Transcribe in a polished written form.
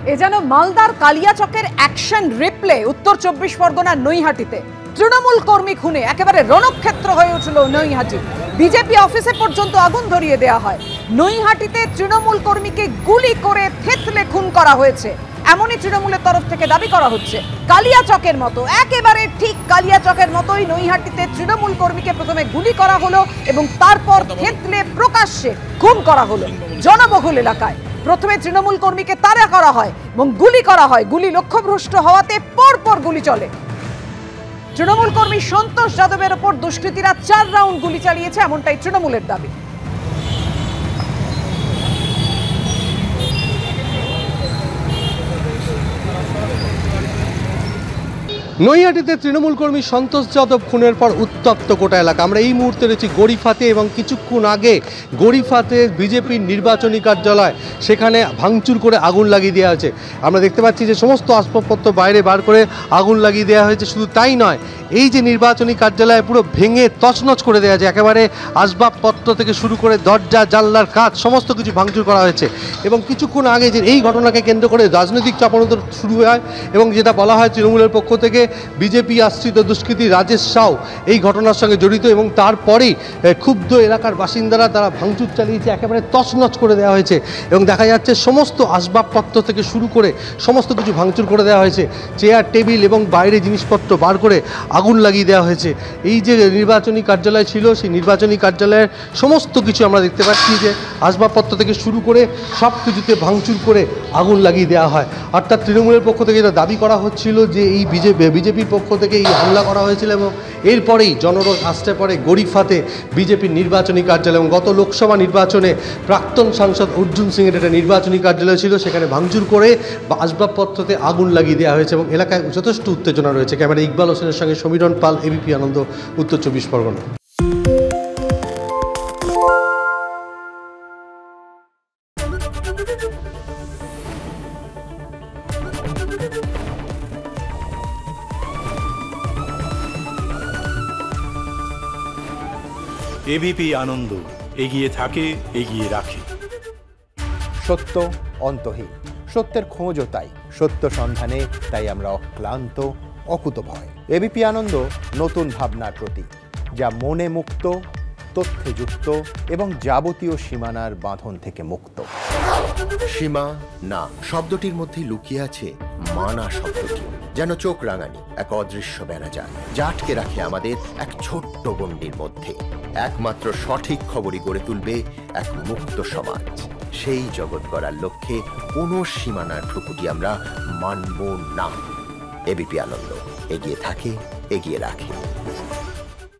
এ যেন মালদার কালিয়াচকের action replay উত্তর 24 পরগনার নৈহাটিতে তৃণমূল কর্মী খুনে একেবারে রণক্ষেত্র হয়ে উঠল নৈহাটি। বিজেপি অফিসে পর্যন্ত আগুন ধরিয়ে দেওয়া হয়। নৈহাটিতে তৃণমূল কর্মীকে গুলি করে থেতলে খুন করা হয়েছে, এমনই তৃণমূলের তরফ থেকে দাবি করা হচ্ছে। কালিয়াচকের মতো, একেবারে ঠিক কালিয়াচকের মতোই নৈহাটিতে তৃণমূল কর্মীকে প্রথমে গুলি করা হলো এবং তারপর থেতলে প্রকাশ্যে খুন করা হলো জনবহুল এলাকায়। প্রথমে তৃণমূল কর্মীকে তাড়া করা হয় এবং গুলি করা হয়। গুলি লক্ষ্যভ্রষ্ট হওয়াতে পরপর গুলি চলে। তৃণমূল কর্মী সন্তোষ যাদবের ওপর দুষ্কৃতীরা 4 রাউন্ড গুলি চালিয়েছে, এমনটাই তৃণমূলের দাবি। নৈহাটিতে তৃণমূল কর্মী সন্তোষ যাদব খুনের পর উত্তপ্ত গোটা এলাকা। আমরা এই মুহূর্তে রয়েছি গড়িফাতে এবং কিছুক্ষণ আগে গড়িফাতে বিজেপির নির্বাচনী কার্যালয়, সেখানে ভাঙচুর করে আগুন লাগিয়ে দেওয়া হয়েছে। আমরা দেখতে পাচ্ছি যে সমস্ত আসবাবপত্র বাইরে বার করে আগুন লাগিয়ে দেওয়া হয়েছে। শুধু তাই নয়, এই যে নির্বাচনী কার্যালয় পুরো ভেঙে তছনছ করে দেওয়া হয়েছে। একেবারে আসবাবপত্র থেকে শুরু করে দরজা জানলার কাঁচ সমস্ত কিছু ভাঙচুর করা হয়েছে। এবং কিছুক্ষণ আগে যে এই ঘটনাকে কেন্দ্র করে রাজনৈতিক চাপানোতর শুরু হয় এবং যেটা বলা হয় তৃণমূলের পক্ষ থেকে বিজেপি আশ্রিত দুষ্কৃতী রাজেশ সাউ এই ঘটনার সঙ্গে জড়িত, এবং তারপরেই ক্ষুব্ধ এলাকার বাসিন্দারা তারা ভাঙচুর চালিয়েছে, একেবারে তছনছ করে দেওয়া হয়েছে। এবং দেখা যাচ্ছে সমস্ত আসবাবপত্র থেকে শুরু করে সমস্ত কিছু ভাঙচুর করে দেওয়া হয়েছে। চেয়ার টেবিল এবং বাইরে জিনিসপত্র বার করে আগুন লাগিয়ে দেওয়া হয়েছে। এই যে নির্বাচনী কার্যালয় ছিল, সেই নির্বাচনী কার্যালয়ের সমস্ত কিছু আমরা দেখতে পাচ্ছি যে আসবাবপত্র থেকে শুরু করে সব কিছুতে ভাঙচুর করে আগুন লাগিয়ে দেওয়া হয়। অর্থাৎ তৃণমূলের পক্ষ থেকে এটা দাবি করা হচ্ছিল যে এই বিজেপির পক্ষ থেকে এই হামলা করা হয়েছিল এবং এরপরেই জনরোষ আসতে পারে গড়িফাতে বিজেপির নির্বাচনী কার্যালয়। এবং গত লোকসভা নির্বাচনে প্রাক্তন সাংসদ অর্জুন সিংয়ের একটা নির্বাচনী কার্যালয় ছিল, সেখানে ভাঙচুর করে আসবাবপত্রতে আগুন লাগিয়ে দেওয়া হয়েছে এবং এলাকায় যথেষ্ট উত্তেজনা রয়েছে। ক্যামেরা ইকবাল হোসেনের সঙ্গে সমীরণ পাল, এবিপি আনন্দ, উত্তর 24 পরগনা। এবিপি আনন্দ, এগিয়ে থাকে, এগিয়ে রাখে। সত্য অন্তহীন, সত্যের খোঁজও তাই, সত্য সন্ধানে তাই আমরা অক্লান্ত, অকুতভয়। এবিপি আনন্দ নতুন ভাবনার প্রতীক, যা মনে মুক্ত, তথ্যে যুক্ত এবং যাবতীয় সীমানার বাঁধন থেকে মুক্ত। সীমা না শব্দটির মধ্যে লুকিয়ে আছে মানা শব্দটি, যেন চোখ রাঙানি এক অদৃশ্য বেড়াজাল, যা আটকে রাখে আমাদের এক ছোট্ট গণ্ডির মধ্যে। একমাত্র সঠিক খবরই গড়ে তুলবে এক মুক্ত সমাজ। সেই জগৎ গড়ার লক্ষ্যে কোনো সীমানার ঠুকুটি আমরা মানব না। এবিপি আনন্দ, এগিয়ে থাকে, এগিয়ে রাখে।